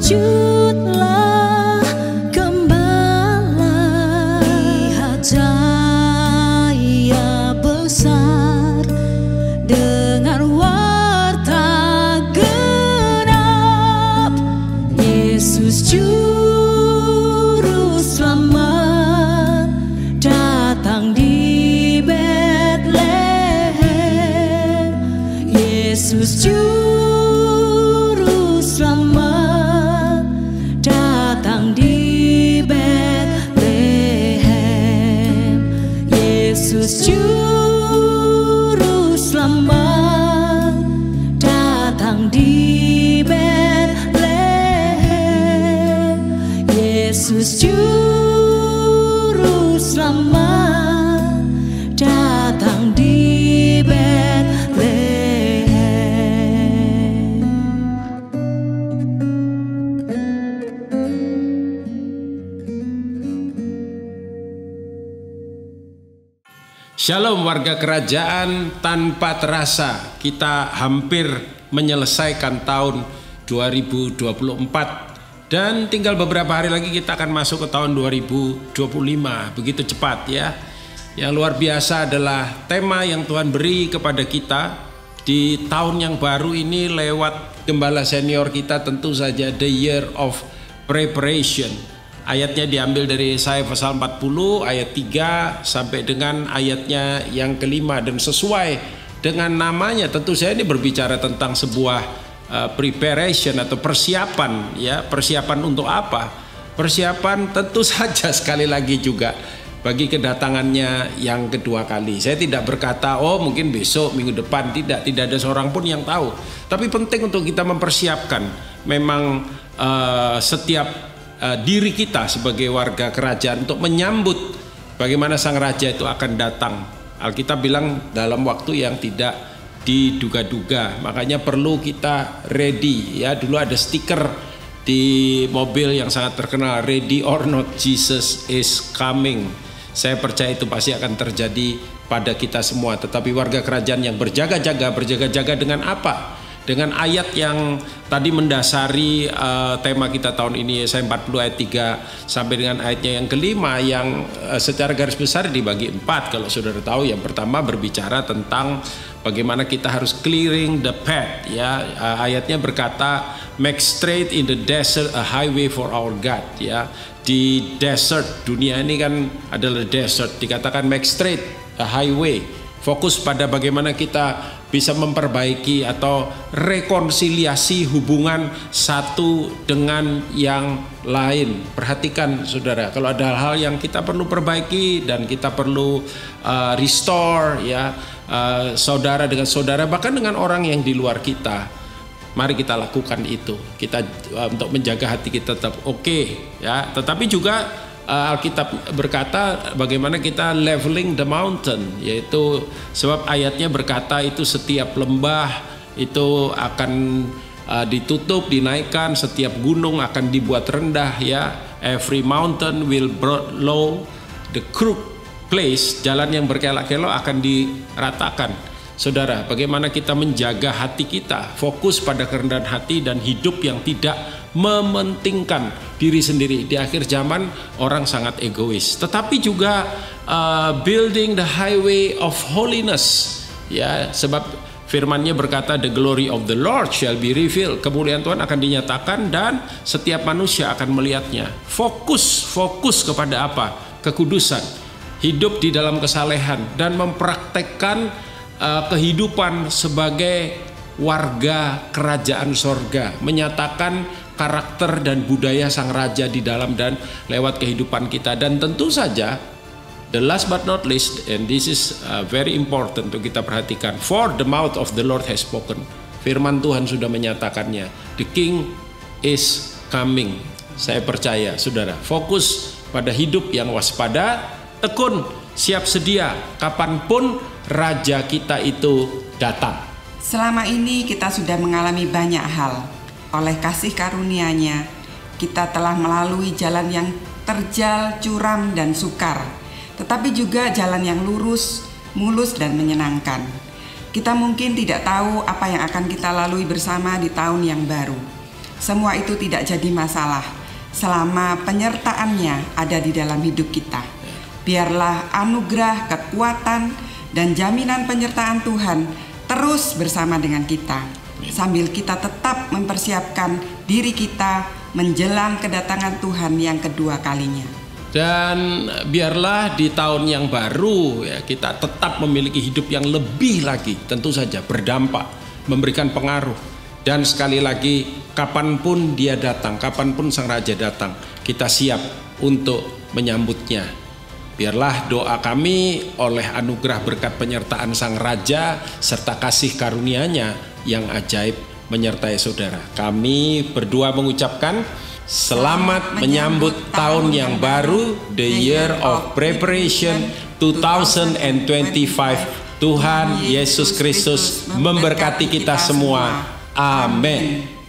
Sujudlah gembala, lihat cahaya besar dengan warta genap. Yesus Juru Selamat datang di Betlehem. Yesus Juru Selamat datang di Betlehem. Yesus Juru Selamat datang di Betlehem. Yesus Juru Selamat datang di Betlehem. Shalom warga kerajaan, tanpa terasa kita hampir menyelesaikan tahun 2024 dan tinggal beberapa hari lagi kita akan masuk ke tahun 2025. Begitu cepat ya. Yang luar biasa adalah tema yang Tuhan beri kepada kita di tahun yang baru ini lewat gembala senior kita, tentu saja the year of preparation. Ayatnya diambil dari Yesaya pasal 40 ayat 3 sampai dengan ayatnya yang kelima, dan sesuai dengan namanya tentu saja ini berbicara tentang sebuah preparation atau persiapan ya. Persiapan untuk apa? Persiapan tentu saja sekali lagi juga bagi kedatangannya yang kedua kali. Saya tidak berkata oh mungkin besok, minggu depan, tidak ada seorang pun yang tahu. Tapi penting untuk kita mempersiapkan memang setiap diri kita sebagai warga kerajaan untuk menyambut bagaimana sang raja itu akan datang. Alkitab bilang dalam waktu yang tidak diduga-duga, makanya perlu kita ready ya. Dulu ada stiker di mobil yang sangat terkenal, ready or not Jesus is coming. Saya percaya itu pasti akan terjadi pada kita semua. Tetapi warga kerajaan yang berjaga-jaga dengan apa? Dengan ayat yang tadi mendasari tema kita tahun ini, Yesaya 40 ayat 3 sampai dengan ayatnya yang kelima, yang secara garis besar dibagi 4 kalau saudara tahu. Yang pertama berbicara tentang bagaimana kita harus clearing the path ya. Ayatnya berkata make straight in the desert a highway for our God ya. Di desert, dunia ini kan adalah desert, dikatakan make straight a highway. Fokus pada bagaimana kita bisa memperbaiki atau rekonsiliasi hubungan satu dengan yang lain. Perhatikan saudara, kalau ada hal-hal yang kita perlu perbaiki dan kita perlu restore ya, saudara dengan saudara, bahkan dengan orang yang di luar kita, mari kita lakukan itu. Kita untuk menjaga hati kita tetap oke ya. Tetapi juga Alkitab berkata bagaimana kita leveling the mountain, yaitu sebab ayatnya berkata itu setiap lembah itu akan ditutup, dinaikkan, setiap gunung akan dibuat rendah ya. Every mountain will brought low, the crooked place, jalan yang berkelok-kelok akan diratakan. Saudara, bagaimana kita menjaga hati kita, fokus pada kerendahan hati dan hidup yang tidak mementingkan diri sendiri. Di akhir zaman orang sangat egois. Tetapi juga building the highway of holiness ya, sebab firman-Nya berkata the glory of the Lord shall be revealed. Kemuliaan Tuhan akan dinyatakan dan setiap manusia akan melihatnya. Fokus kepada apa? Kekudusan, hidup di dalam kesalehan dan mempraktekkan kehidupan sebagai warga kerajaan sorga, menyatakan karakter dan budaya sang raja di dalam dan lewat kehidupan kita. Dan tentu saja the last but not least, and this is very important untuk kita perhatikan, for the mouth of the Lord has spoken. Firman Tuhan sudah menyatakannya, the king is coming. Saya percaya saudara, fokus pada hidup yang waspada, tekun, siap sedia kapanpun raja kita itu datang. Selama ini kita sudah mengalami banyak hal. Oleh kasih karunia-Nya, kita telah melalui jalan yang terjal, curam, dan sukar, tetapi juga jalan yang lurus, mulus, dan menyenangkan. Kita mungkin tidak tahu apa yang akan kita lalui bersama di tahun yang baru. semua itu tidak jadi masalah selama penyertaannya ada di dalam hidup kita. Biarlah anugerah, kekuatan, dan jaminan penyertaan Tuhan terus bersama dengan kita, sambil kita tetap mempersiapkan diri kita menjelang kedatangan Tuhan yang kedua kalinya. Dan biarlah di tahun yang baru ya, kita tetap memiliki hidup yang lebih lagi, tentu saja berdampak, memberikan pengaruh. Dan sekali lagi, kapanpun dia datang, kapanpun Sang Raja datang, kita siap untuk menyambutnya. Biarlah doa kami oleh anugerah berkat penyertaan Sang Raja serta kasih karunia-Nya yang ajaib menyertai saudara. Kami berdua mengucapkan selamat menyambut tahun yang baru, the year of preparation 2025. Tuhan Yesus Kristus memberkati kita semua. Amin.